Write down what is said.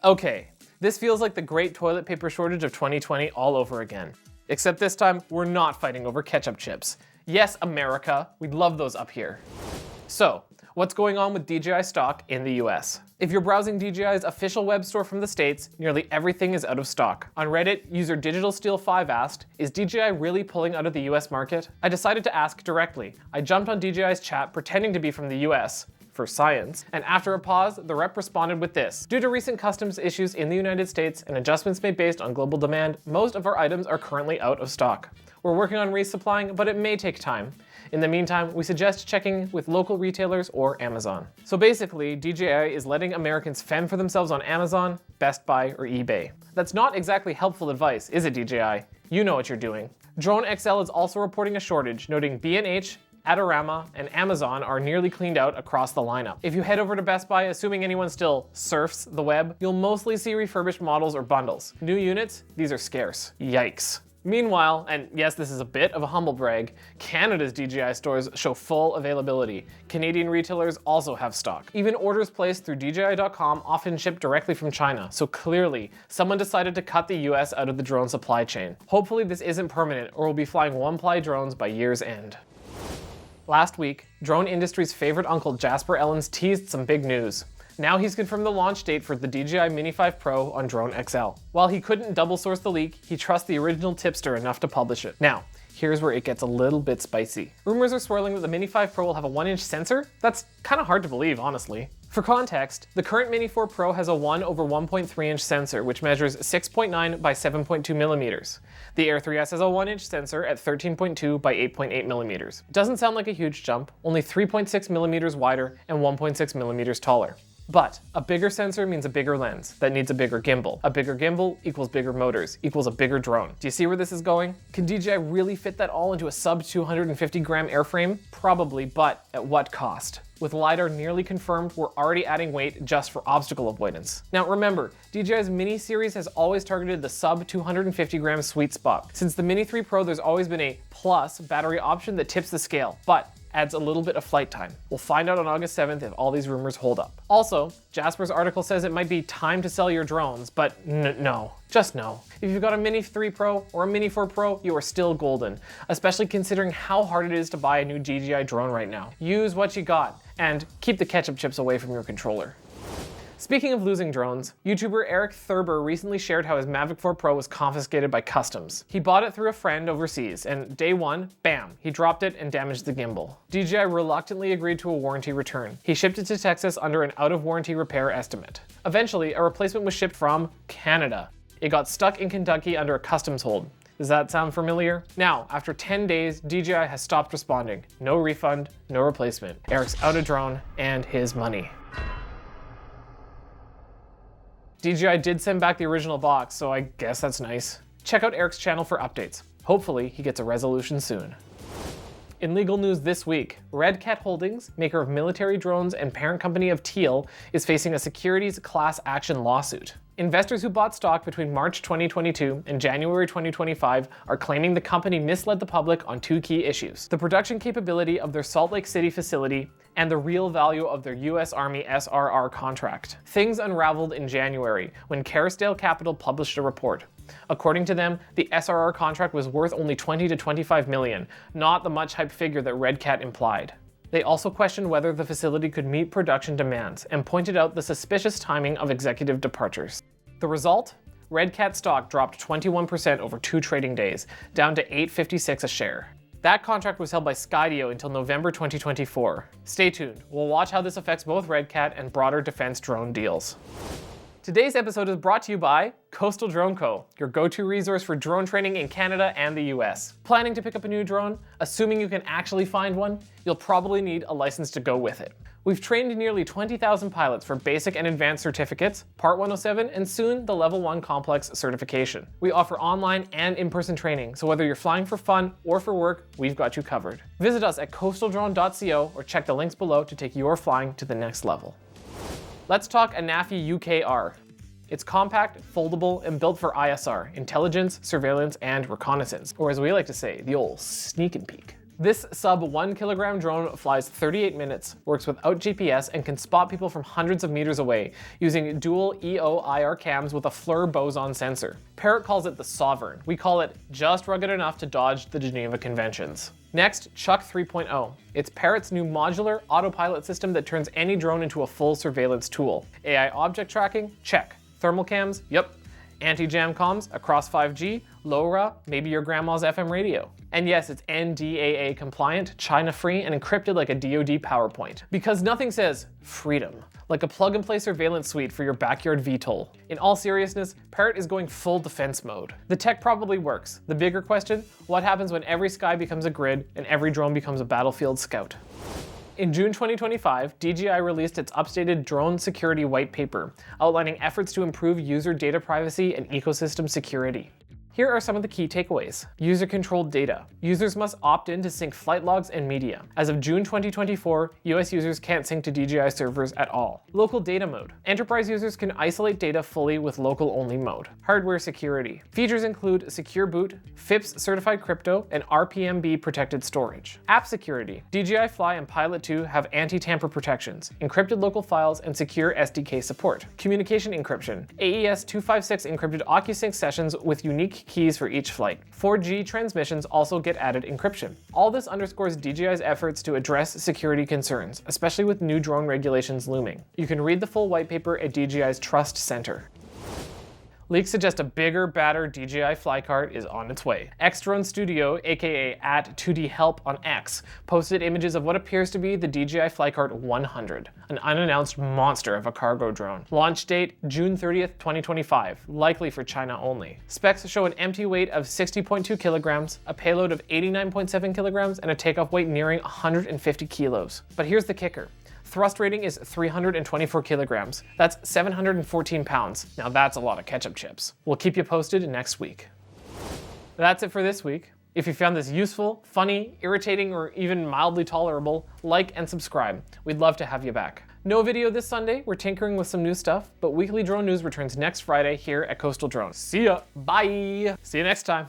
Okay, this feels like the great toilet paper shortage of 2020 all over again. Except this time, we're not fighting over ketchup chips. Yes, America, we'd love those up here. So, what's going on with DJI stock in the US? If you're browsing DJI's official web store from the States, nearly everything is out of stock. On Reddit, user Digital Steel 5 asked, is DJI really pulling out of the US market? I decided to ask directly. I jumped on DJI's chat pretending to be from the US, for science, and after a pause, the rep responded with this. Due to recent customs issues in the United States and adjustments made based on global demand, most of our items are currently out of stock. We're working on resupplying, but it may take time. In the meantime, we suggest checking with local retailers or Amazon. So basically, DJI is letting Americans fend for themselves on Amazon, Best Buy, or eBay. That's not exactly helpful advice, is it, DJI? You know what you're doing. Drone XL is also reporting a shortage, noting B&H, Adorama, and Amazon are nearly cleaned out across the lineup. If you head over to Best Buy, assuming anyone still surfs the web, you'll mostly see refurbished models or bundles. New units, these are scarce. Yikes. Meanwhile, and yes, this is a bit of a humble brag, Canada's DJI stores show full availability. Canadian retailers also have stock. Even orders placed through DJI.com often ship directly from China, so clearly, someone decided to cut the US out of the drone supply chain. Hopefully this isn't permanent, or we'll be flying one-ply drones by year's end. Last week, drone industry's favorite uncle Jasper Ellens teased some big news. Now he's confirmed the launch date for the DJI Mini 5 Pro on Drone XL. While he couldn't double source the leak, he trusts the original tipster enough to publish it. Now, here's where it gets a little bit spicy. Rumors are swirling that the Mini 5 Pro will have a 1-inch sensor? That's kind of hard to believe, honestly. For context, the current Mini 4 Pro has a 1/1.3-inch sensor, which measures 6.9 by 7.2 millimeters. The Air 3S has a 1-inch sensor at 13.2 by 8.8 millimeters. Doesn't sound like a huge jump, only 3.6 millimeters wider and 1.6 millimeters taller. But a bigger sensor means a bigger lens that needs a bigger gimbal. A bigger gimbal equals bigger motors, equals a bigger drone. Do you see where this is going? Can DJI really fit that all into a sub 250 gram airframe? Probably, but at what cost? With LiDAR nearly confirmed, we're already adding weight just for obstacle avoidance. Now remember, DJI's Mini series has always targeted the sub 250 gram sweet spot. Since the Mini 3 Pro, there's always been a plus battery option that tips the scale, but adds a little bit of flight time. We'll find out on August 7th if all these rumors hold up. Also, Jasper's article says it might be time to sell your drones, but no, just no. If you've got a Mini 3 Pro or a Mini 4 Pro, you are still golden, especially considering how hard it is to buy a new DJI drone right now. Use what you got, and keep the ketchup chips away from your controller. Speaking of losing drones, YouTuber Eric Thurber recently shared how his Mavic 4 Pro was confiscated by customs. He bought it through a friend overseas, and day one, bam, he dropped it and damaged the gimbal. DJI reluctantly agreed to a warranty return. He shipped it to Texas under an out-of-warranty repair estimate. Eventually, a replacement was shipped from Canada. It got stuck in Kentucky under a customs hold. Does that sound familiar? Now, after 10 days, DJI has stopped responding. No refund, no replacement. Eric's out of drone and his money. DJI did send back the original box, so I guess that's nice. Check out Eric's channel for updates. Hopefully, he gets a resolution soon. In legal news this week, Red Cat Holdings, maker of military drones and parent company of Teal, is facing a securities class action lawsuit. Investors who bought stock between March 2022 and January 2025 are claiming the company misled the public on two key issues: the production capability of their Salt Lake City facility and the real value of their US Army SRR contract. Things unraveled in January when Kerrisdale Capital published a report. According to them, the SRR contract was worth only 20 to 25 million, not the much hyped figure that Red Cat implied. They also questioned whether the facility could meet production demands and pointed out the suspicious timing of executive departures. The result? Red Cat stock dropped 21% over 2 trading days, down to $8.56 a share. That contract was held by Skydio until November 2024. Stay tuned, we'll watch how this affects both Red Cat and broader defense drone deals. Today's episode is brought to you by Coastal Drone Co., your go-to resource for drone training in Canada and the US. Planning to pick up a new drone? Assuming you can actually find one, you'll probably need a license to go with it. We've trained nearly 20,000 pilots for basic and advanced certificates, Part 107, and soon the Level 1 Complex certification. We offer online and in-person training, so whether you're flying for fun or for work, we've got you covered. Visit us at coastaldrone.co or check the links below to take your flying to the next level. Let's talk ANAFI UKR. It's compact, foldable, and built for ISR, intelligence, surveillance, and reconnaissance, or as we like to say, the old sneak and peek. This sub 1 kilogram drone flies 38 minutes, works without GPS, and can spot people from hundreds of meters away using dual EO/IR cams with a FLIR boson sensor. Parrot calls it the Sovereign. We call it just rugged enough to dodge the Geneva Conventions. Next, Chuck 3.0. It's Parrot's new modular autopilot system that turns any drone into a full surveillance tool. AI object tracking? Check. Thermal cams? Yep. Anti-jam comms, across 5G, LoRa, maybe your grandma's FM radio. And yes, it's NDAA compliant, China-free, and encrypted like a DoD PowerPoint. Because nothing says freedom like a plug-and-play surveillance suite for your backyard VTOL. In all seriousness, Parrot is going full defense mode. The tech probably works. The bigger question, what happens when every sky becomes a grid and every drone becomes a battlefield scout? In June 2025, DJI released its updated Drone Security White Paper, outlining efforts to improve user data privacy and ecosystem security. Here are some of the key takeaways. User-controlled data. Users must opt in to sync flight logs and media. As of June 2024, US users can't sync to DJI servers at all. Local data mode. Enterprise users can isolate data fully with local-only mode. Hardware security. Features include secure boot, FIPS certified crypto, and RPMB protected storage. App security. DJI Fly and Pilot 2 have anti-tamper protections, encrypted local files, and secure SDK support. Communication encryption. AES 256 encrypted OcuSync sessions with unique keys for each flight. 4G transmissions also get added encryption. All this underscores DJI's efforts to address security concerns, especially with new drone regulations looming. You can read the full white paper at DJI's Trust Center. Leaks suggest a bigger, badder DJI FlyCart is on its way. X-Drone Studio, aka @2dhelp on X, posted images of what appears to be the DJI FlyCart 100, an unannounced monster of a cargo drone. Launch date, June 30th, 2025, likely for China only. Specs show an empty weight of 60.2 kilograms, a payload of 89.7 kilograms, and a takeoff weight nearing 150 kilos. But here's the kicker. Thrust rating is 324 kilograms. That's 714 pounds. Now that's a lot of ketchup chips. We'll keep you posted next week. That's it for this week. If you found this useful, funny, irritating, or even mildly tolerable, like and subscribe. We'd love to have you back. No video this Sunday, we're tinkering with some new stuff, but weekly drone news returns next Friday here at Coastal Drone. See ya, bye! See you next time.